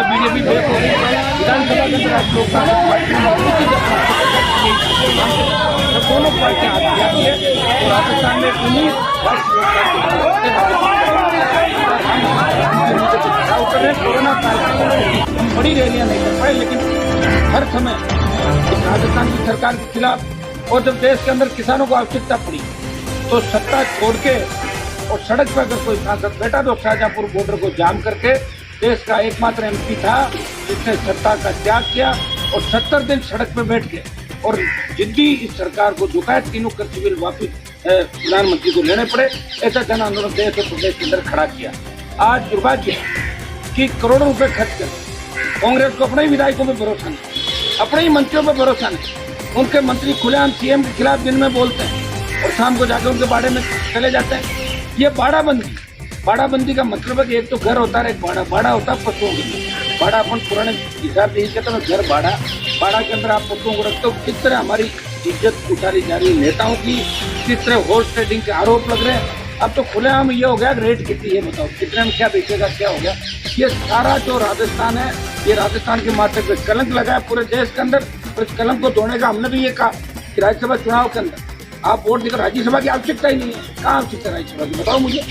BJP विधानसभा के अंदर दोनों पार्टियां आती है और राजस्थान में 19 कोरोना काल बड़ी रैलियां नहीं कर पाए, लेकिन हर समय राजस्थान की सरकार के खिलाफ और जब देश के अंदर किसानों को आवश्यकता पड़ी तो सत्ता छोड़ के और सड़क पर अगर कोई सांसद बैठा तो शाहजहांपुर बॉर्डर को जाम करके देश का एकमात्र एमपी था जिसने सत्ता का त्याग किया और 70 दिन सड़क पे बैठ के और जिद्दी इस सरकार को झुकाए, तीनों कृषि बिल वापिस प्रधानमंत्री को लेने पड़े। ऐसा जन आंदोलन देश और प्रदेश के अंदर खड़ा किया। आज दुर्भाग्य है कि करोड़ों रुपए खर्च कर कांग्रेस को अपने ही विधायकों में भरोसा नहीं, अपने ही मंत्रियों पर भरोसा नहीं। उनके मंत्री खुलेआम सीएम के खिलाफ दिन में बोलते हैं और शाम को जाकर उनके बाड़े में चले जाते हैं। ये बाड़ाबंदी का मतलब है कि एक तो घर होता है, एक बाड़ा होता है पशुओं के लिए। बाड़ा अपन पुराने हिसाब से कहते हैं घर बाड़ा के अंदर आप पशुओं को रखते हो। किस तरह हमारी इज्जत उतारी जा रही है नेताओं की, किस तरह हॉर्स ट्रेडिंग के आरोप लग रहे हैं। अब तो खुलेआम ये हो गया रेट कितनी है बताओ, कितने में क्या बेचेगा, क्या हो गया। ये सारा जो राजस्थान है, ये राजस्थान के माथे पे कलंक लगा है पूरे देश के अंदर। और इस कलंक को धोने का हमने भी ये कहा कि राज्यसभा चुनाव के अंदर आप वोट देकर, राज्यसभा की आवश्यकता ही नहीं है। कहाँ आवश्यकता राज्यसभा की बताओ मुझे।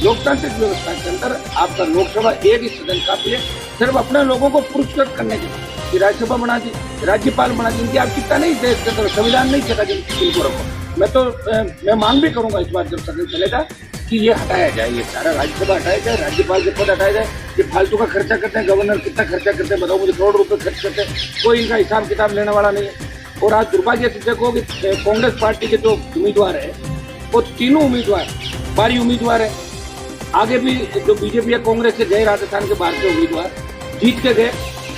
लोकतांत्रिक व्यवस्था के अंदर आपका लोकसभा एक ही सदन काफी है, सिर्फ अपने लोगों को पुरस्कृत करने के लिए राज्यसभा बना दी, राज्यपाल बना दी। इनकी आवश्यकता नहीं, देश के अंदर संविधान नहीं कहता कि इनको रखो। मैं मांग भी करूंगा इस बार जब सदन चलेगा कि ये हटाया जाए, ये सारा राज्यसभा हटाया जाए, राज्यपाल के पद हटाया जाए। ये फालतू का खर्चा करते हैं, गवर्नर कितना खर्चा करते हैं बताओ मुझे, करोड़ रुपए खर्च करते हैं, कोई इनका हिसाब किताब लेने वाला नहीं है। और आज दुर्भाग्य से देखो कि कांग्रेस पार्टी के जो उम्मीदवार है वो तीनों उम्मीदवार बाहरी उम्मीदवार है। आगे भी जो बीजेपी या कांग्रेस से गए राजस्थान के बाहर के उम्मीदवार जीत के गए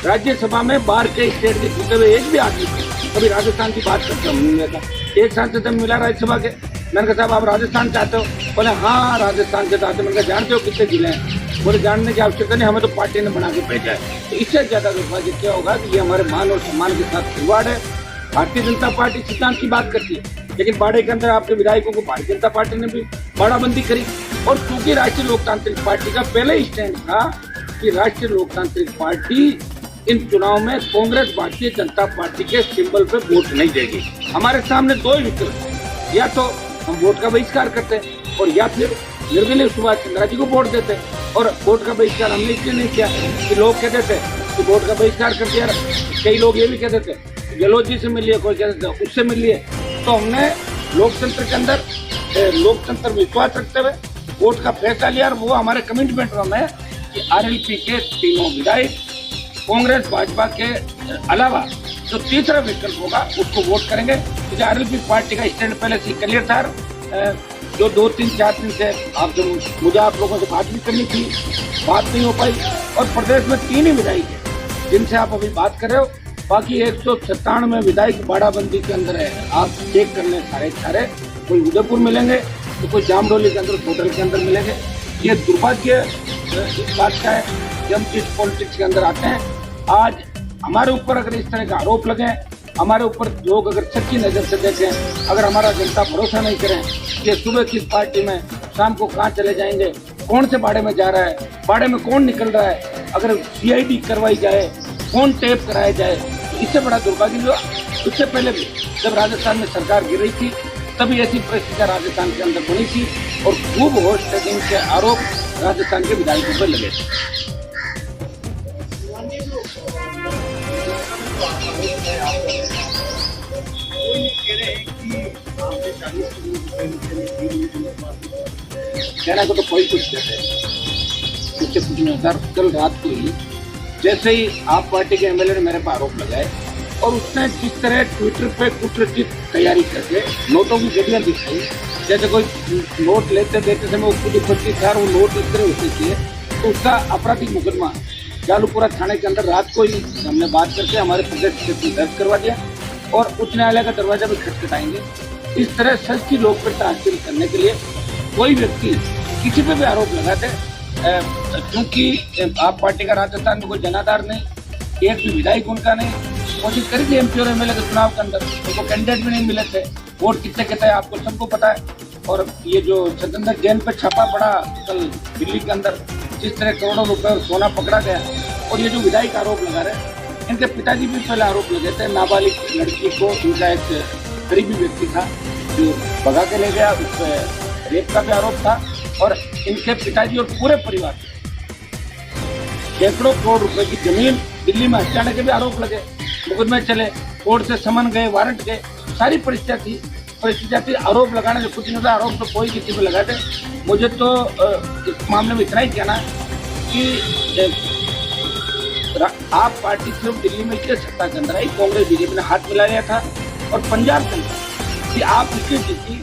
राज्यसभा में, बाहर के स्टेट के जीते हुए एक भी आदमी कभी राजस्थान की बात करते हम नहीं था। एक सांसद से मिला राज्यसभा के, मैंने कहा साहब आप राजस्थान चाहते हो? बोले हाँ राजस्थान के चाहते। मैंने कहा जानते हो कितने जिले हैं? बोले जानने की आवश्यकता नहीं, हमें तो पार्टी ने बना के भेजा है। तो इससे ज्यादा दुर्भाग्य क्या होगा कि ये हमारे मान और सम्मान के साथ खिलवाड़ है। भारतीय जनता पार्टी सिद्धांत की बात करती है, लेकिन बाड़े के अंदर आपके विधायकों को भारतीय जनता पार्टी ने भी बाड़ाबंदी करी। और क्योंकि राष्ट्रीय लोकतांत्रिक पार्टी का पहले ही स्टैंड था कि राष्ट्रीय लोकतांत्रिक पार्टी इन चुनाव में कांग्रेस भारतीय जनता पार्टी के सिंबल पे वोट नहीं देगी। हमारे सामने दो ही विकल्प, या तो हम वोट का बहिष्कार करते हैं और या फिर निर्दलीय सुभाष चंद्रा जी को वोट देते। और वोट का बहिष्कार हमने इसलिए नहीं किया कि लोग कहते थे कि वोट का बहिष्कार कर दिया। कई लोग ये भी कहते थे गहलोत जी से मिलिए, कोई कहते थे उससे मिलिए। तो हमने लोकतंत्र के अंदर लोकतंत्र विश्वास रखते हुए वोट का फैसला लिया। और वो हमारे कमिटमेंट में है कि आरएलपी के तीनों विधायक कांग्रेस भाजपा के अलावा जो तीसरा विकल्प होगा उसको वोट करेंगे। क्योंकि आरएलपी पार्टी का स्टैंड पहले से क्लियर था। जो 2-3-4 दिन से मुझे आप लोगों से बात भी करनी थी, बात नहीं हो पाई। और प्रदेश में 3 ही विधायक है जिनसे आप अभी बात कर रहे हो, बाकी 197 विधायक बाड़ाबंदी के अंदर है। आप चेक कर लें सारे, कोई उदयपुर मिलेंगे तो कोई जामडोली के अंदर होटल के अंदर मिलेंगे। ये दुर्भाग्य इस बात का है कि हम जिस पॉलिटिक्स के अंदर आते हैं, आज हमारे ऊपर अगर इस तरह के आरोप लगे, हमारे ऊपर लोग अगर सच्ची नजर से देखें, अगर हमारा जनता भरोसा नहीं करें कि सुबह किस पार्टी में, शाम को कहाँ चले जाएंगे, कौन से बाड़े में जा रहा है, बाड़े में कौन निकल रहा है, अगर सीआईडी करवाई जाए, कौन टेप कराया जाए, तो इससे बड़ा दुर्भाग्य हुआ। उससे पहले भी जब राजस्थान में सरकार गिर रही थी तभी ऐसी परिस्थितियां राजस्थान के अंदर बनी थी और खूब हॉर्स ट्रेडिंग के आरोप राजस्थान के विधायकों पर लगे थे। कहने को तो कोई कुछ कहते हैं, उससे कुछ नहीं होता। कल रात को ही जैसे ही आप पार्टी के एमएलए ने मेरे पर आरोप लगाए और उसने जिस तरह ट्विटर पे कुटरचित तैयारी करके नोटों की गड्डियां दिखाई, जैसे कोई नोट लेते देते समय उसको जो पच्चीस था वो नोट इस तरह होते थे, तो उसका आपराधिक मुकदमा जालूपुरा थाने के अंदर रात को ही हमने बात करके हमारे प्रदेश में दर्ज करवा दिया और उच्च न्यायालय का दरवाजा भी खटखटाएंगे। इस तरह सच की लोकप्रियता हासिल करने के लिए कोई व्यक्ति किसी पे भी आरोप लगाते, क्योंकि आप पार्टी का राजस्थान में कोई जनाधार नहीं, एक भी विधायक उनका नहीं। कोशिश करी थी एमपी और एमएलए के चुनाव के अंदर, उनको कैंडिडेट भी नहीं मिले थे, वोट कितने के थे आपको सबको पता है। और ये जो सतेंद्र जैन पे छापा पड़ा कल दिल्ली के अंदर, जिस तरह करोड़ों रुपए और सोना पकड़ा गया, और ये जो विधायक आरोप लगा रहे, इनके पिताजी भी पहले आरोप लगे थे। नाबालिग लड़की को, इनका एक करीबी व्यक्ति था जो भगा के ले गया, उस पर रेप का भी आरोप था, और इनके पिताजी और पूरे परिवार सैकड़ों करोड़ रुपए की जमीन दिल्ली में हथियाने के भी आरोप लगे, मुकदमे चले, कोर्ट से समन गए, वारंट गए, सारी परिस्थितियाँ थी। आरोप लगाने से कुछ नहीं था, आरोप तो कोई किसी पे लगाते। मुझे तो इस मामले में इतना ही कहना है कि आप पार्टी सिर्फ दिल्ली में इसलिए सत्ता के अंदर आई, कांग्रेस बीजेपी ने हाथ मिला लिया था, और पंजाब के अंदर कि आप इसलिए जीती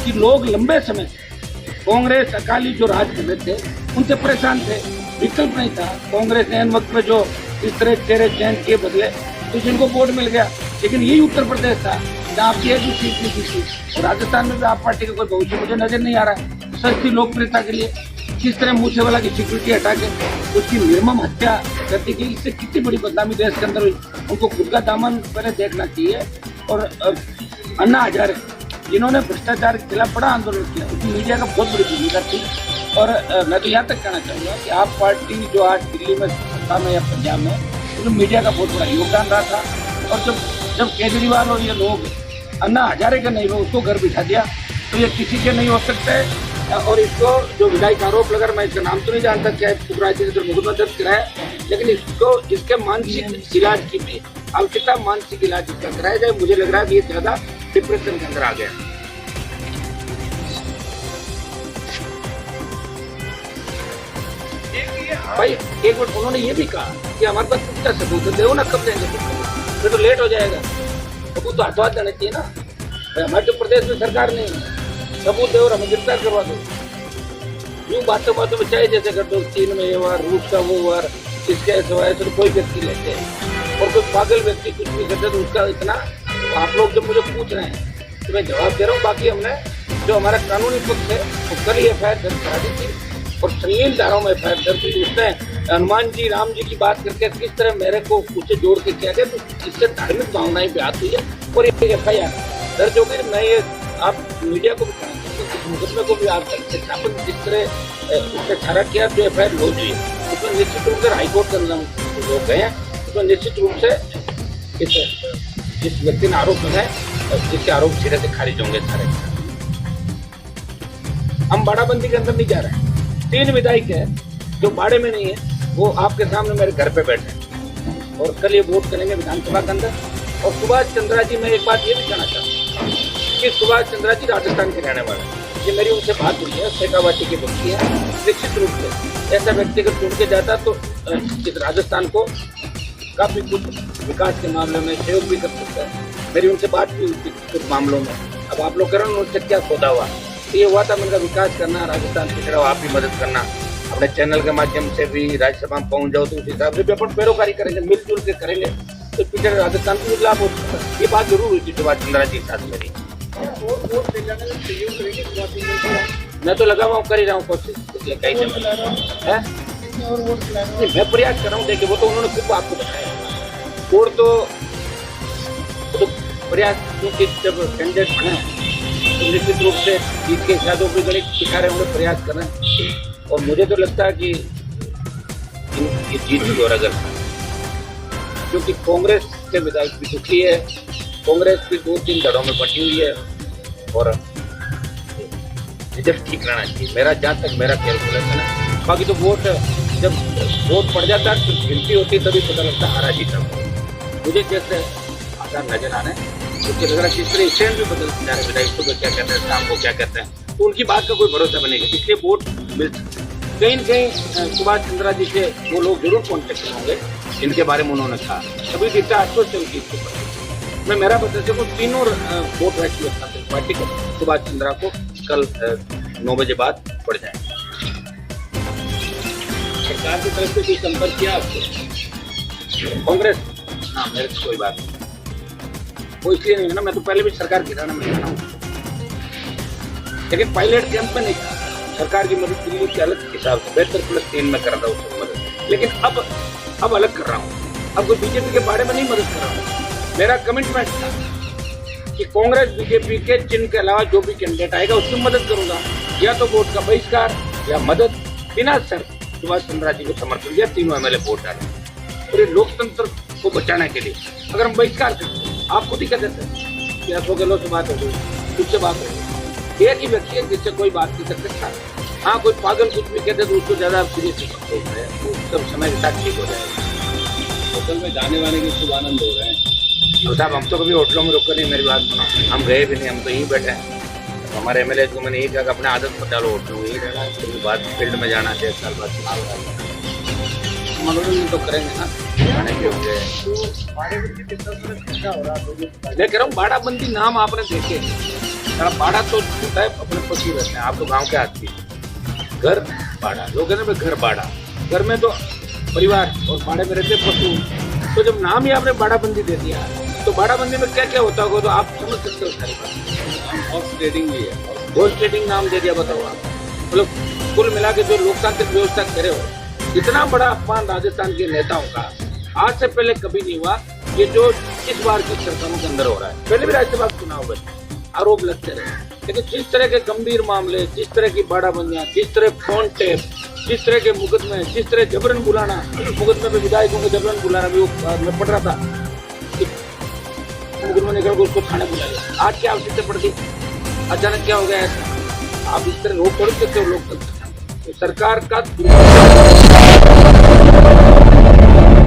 कि लोग लंबे समय से कांग्रेस अकाली जो राज कर रहे थे उनसे परेशान थे, विकल्प नहीं था। कांग्रेस ने इन वक्त में जो इस तरह चेहरे चेंज किए बदले, तो जिनको वोट मिल गया, लेकिन यही उत्तर प्रदेश था जहाँ आपकी एक भी सीट नहीं थी, और राजस्थान में भी आप पार्टी का कोई भविष्य मुझे नजर नहीं आ रहा है। सस्ती लोकप्रियता के लिए किस तरह मूसेवाला की सिक्योरिटी हटा के उसकी निर्मम हत्या कर दी गई, इससे कितनी बड़ी बदनामी देश के अंदर हुई। उनको खुद का दामन पहले देखना चाहिए। और अन्ना हजारे जिन्होंने भ्रष्टाचार के खिलाफ बड़ा आंदोलन किया, उसकी मीडिया का बहुत बड़ी भूमिका थी। और मैं तो यहाँ तक कहना चाहूँगा कि आप पार्टी जो आज दिल्ली में सत्ता में या पंजाब में, उसमें मीडिया का बहुत बड़ा योगदान रहा था। और जब केजरीवाल और ये लोग अन्ना हजारे के नहीं हुए, उसको घर बिठा दिया, तो ये किसी के नहीं हो सकते। और इसको जो विधायक आरोप लगा, मैं इसका नाम तो नहीं जानता क्या मुकदमा दर्ज कराया, लेकिन इसके मानसिक इलाज की भी आवश्यकता, मानसिक इलाज इसका कराया जाए। मुझे लग रहा है कि ये ज्यादा डिप्रेशन के अंदर आ गया। भाई एक बार उन्होंने ये भी कहा कि हमारे पास कितना सबूत है, दो ना, कब देंगे, फिर तो लेट हो जाएगा। सबूत तो हाथों हाथ देने चाहिए ना। हमारे तो प्रदेश में सरकार नहीं है, सबूत दे और हमें गिरफ्तार करवा दो। यूँ बातों में चाहे जैसे कर दो, चीन में ये वार, रूस का वो वार, इसके ऐसे वार, तो कोई व्यक्ति लेते हैं, और कोई पागल व्यक्ति कुछ भी करते तो उसका इतना। आप लोग जब मुझे पूछ रहे हैं तो मैं जवाब दे रहा हूँ। बाकी हमने जो हमारा कानूनी पक्ष है वो कल ही एफआईआर दर्ज करा दी थी, और संगीन धाराओं में एफआईआर दर्ज की। उसमें हनुमान जी, राम जी की बात करके किस तरह मेरे को उससे जोड़ के किया गया, तो इससे धार्मिक भावनाएं भी आती है, और एक एफआईआर दर्ज हो गई। मैं ये आप मीडिया को भी कहना चाहूँगा कि मुकदमे को भी आप सत्यापन जिस तरह उसने सारा किया, जो एफआईआर हो गई उसमें निश्चित रूप से हाईकोर्ट के अंदर लोग गए हैं, उसमें निश्चित रूप से जिस व्यक्ति ने आरोप लगाए, जिसके आरोप सिरे से खारिज होंगे सारे। हम बाड़ाबंदी के अंदर नहीं जा रहे हैं। 3 विधायक है जो बाड़े में नहीं है, वो आपके सामने मेरे घर पे बैठे हैं, और कल ये वोट करेंगे विधानसभा के अंदर। और सुभाष चंद्रा जी, मैं एक बात ये भी कहना चाहता हूँ कि सुभाष चंद्रा जी राजस्थान के रहने वाले हैं। ये मेरी उनसे बात हुई है, शेखावाटी के व्यक्ति है। निश्चित रूप से ऐसा व्यक्ति अगर चुन के जाता तो राजस्थान को काफी कुछ विकास के मामले में सहयोग भी कर सकता है। मेरी उनसे बात भी हुई कुछ मामलों में। अब आप लोग करें उनसे क्या सौदा हुआ, तो ये हुआ था मेरा विकास करना, राजस्थान की तरफ आप भी मदद करना, अपने चैनल के माध्यम से भी राज्यसभा में पहुंच जाओ, तो उस हिसाब से भी अपन पैरोकारी करेंगे, मिलजुल के करेंगे, तो पीछे राजस्थान को भी लाभ हो सकता है। ये बात जरूर हुई थी सुभाष चंद्रा जी के साथ मेरी। मैं तो लगा हुआ हूँ, कर ही रहा हूँ कोशिश, मैं प्रयास कर रहा हूँ। देखिए वो तो उन्होंने खुद आपको बताया, और तो प्रयास, क्योंकि जब कैंडिडेट बने तो निश्चित रूप से जीत के हिसाब से गणित सिखा रहे होंगे, प्रयास कर रहे हैं। और मुझे तो लगता है कि ये जीत भी और अगर, क्योंकि कांग्रेस के विधायक भी दुखी है, कांग्रेस भी 2-3 दलों में बटी हुई है, और रिजल्ट ठीक रहना चाहिए। मेरा जहाँ तक मेरा कैलकुलेशन है, बाकी तो वोट जब वोट पड़ जाता है तो गिनती होती तभी पता लगता है हारा जीता। मुझे जैसे आधार नजर आ रहे हैं, मुझे लग रहा है किस तरह स्टैंड भी बदलते जा रहे हैं, विधायक सुबह क्या कहते हैं, शाम को क्या कहते हैं, तो उनकी बात का कोई भरोसा बनेगा, इसलिए वोट मिल सकते हैं। कहीं न कहीं सुभाष चंद्रा जी से वो लोग जरूर कॉन्टेक्ट होंगे जिनके बारे में उन्होंने कहा। अभी जितना आश्वस्त है उनकी मैं मेरा बता सकूँ, तीनों वोट राष्ट्रीय पार्टी को सुभाष चंद्रा को कल 9 बजे बाद पड़ जाए। सरकार की तरफ से कोई संपर्क किया आपको? कांग्रेस? हाँ, मेरे से कोई बात नहीं, वो इसलिए नहीं है ना, मैं तो पहले भी सरकार की रहना में हूँ, लेकिन पायलट कैंप में नहीं था। सरकार की मदद के लिए उसके अलग हिसाब से 72+3 में कर रहा था उसको मदद, लेकिन अब अलग कर रहा हूँ। अब कोई बीजेपी के बारे में नहीं मदद कर रहा हूँ। मेरा कमिटमेंट था कि कांग्रेस बीजेपी के चिन्ह के अलावा जो भी कैंडिडेट आएगा उसकी मदद करूंगा, या तो वोट का बहिष्कार या मदद बिना शर्त सुभाष चंद्र राय जी को समर्थन दिया, तीनों एमएलए वोट डाले। और ये लोकतंत्र को बचाने के लिए अगर हम बहिष्कार करते हैं, आप खुद ही कह देते हैं कि अशोक गहलोत से बात हो गई, उससे बात हो गई, एक ही व्यक्ति है जिससे कोई बात नहीं कर सकता। हाँ, कोई पागल कुछ भी कहते तो उसको ज्यादा सीरियस नहीं है, वो सब समय के साथ ठीक हो जाएगा। होटल में जाने वाले के खूब आनंद हो रहे हैं। साहब हम तो कभी होटलों में रुक नहीं, मेरी बात सुना, हम गए भी नहीं, हम तो यहीं बैठे हैं। हमारे एमएलए को मैंने यही कहा कि अपने आदत मत डालो, होटलों में यही रहना, उसके बाद फील्ड में जाना है, 1 साल बाद चुनाव मनोरंजन तो करेंगे ना, खाने के होंगे। मैं कह रहा हूँ बाड़ाबंदी नाम आपने देखे, बाड़ा तो होता है अपने पशु रहते हैं, आप तो गाँव के आदमी, घर बाड़ा, लोग कहते हैं घर बाड़ा, घर में तो परिवार और बाड़े में रहते पशु। तो जब नाम ही आपने बाड़ाबंदी दे दिया तो बाड़ाबंदी में क्या क्या होता होगा, तो आप समझ सकते हो सारी बात। हॉर्स ट्रेडिंग भी है, हॉर्स ट्रेडिंग नाम दे दिया, बताओ आप। मतलब कुल मिला के जो लोकतांत्रिक व्यवस्था करे हो, इतना बड़ा अपमान राजस्थान के नेताओं का आज से पहले कभी नहीं हुआ। ये जो इस बार की सरकारों के अंदर हो रहा है, पहले भी राज्यसभा चुनाव में आरोप लगते रहे, लेकिन जिस तरह के गंभीर मामले, जिस तरह की बाड़ाबंदियां, जिस तरह फोन टेप, जिस तरह के मुकदमे, जिस तरह जबरन बुलाना, मुकदमे में विधायकों को जबरन बुलाना भी मैं पढ़ रहा था, मुकदमा निकल कर उसको थाने बुला लिया। आज क्या आवश्यकता पड़ गई, अचानक क्या हो गया ऐसा? आप इस तरह रोक थोड़ी सकते हो लोकतंत्र। तो सरकार का